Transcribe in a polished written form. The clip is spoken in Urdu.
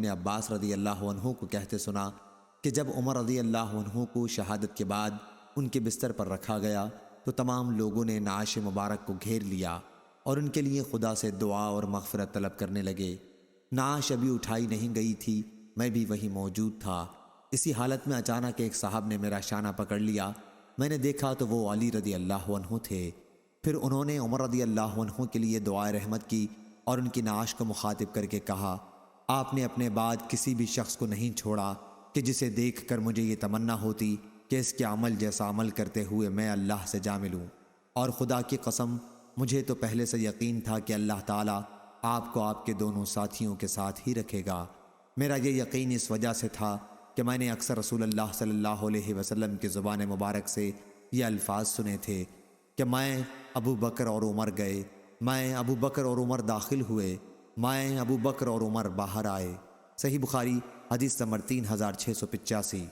ابن عباس رضی اللہ عنہ کو کہتے سنا کہ جب عمر رضی اللہ عنہ کو شہادت کے بعد ان کے بستر پر رکھا گیا تو تمام لوگوں نے نعش مبارک کو گھیر لیا اور ان کے لیے خدا سے دعا اور مغفرت طلب کرنے لگے۔ نعش ابھی اٹھائی نہیں گئی تھی، میں بھی وہیں موجود تھا۔ اسی حالت میں اچانک ایک صاحب نے میرا شانہ پکڑ لیا۔ میں نے دیکھا تو وہ علی رضی اللہ عنہ تھے۔ پھر انہوں نے عمر رضی اللہ عنہ کے لیے دعائے رحمت کی اور ان کی نعش کو مخاطب کر کے کہا، آپ نے اپنے بعد کسی بھی شخص کو نہیں چھوڑا کہ جسے دیکھ کر مجھے یہ تمنا ہوتی کہ اس کے عمل جیسا عمل کرتے ہوئے میں اللہ سے جا ملوں، اور خدا کی قسم مجھے تو پہلے سے یقین تھا کہ اللہ تعالیٰ آپ کو آپ کے دونوں ساتھیوں کے ساتھ ہی رکھے گا۔ میرا یہ یقین اس وجہ سے تھا کہ میں نے اکثر رسول اللہ صلی اللہ علیہ وسلم کی زبان مبارک سے یہ الفاظ سنے تھے کہ میں ابو بکر اور عمر گئے، میں ابو بکر اور عمر داخل ہوئے، میں ابو بکر اور عمر باہر آئے۔ صحیح بخاری حدیث نمبر 3685۔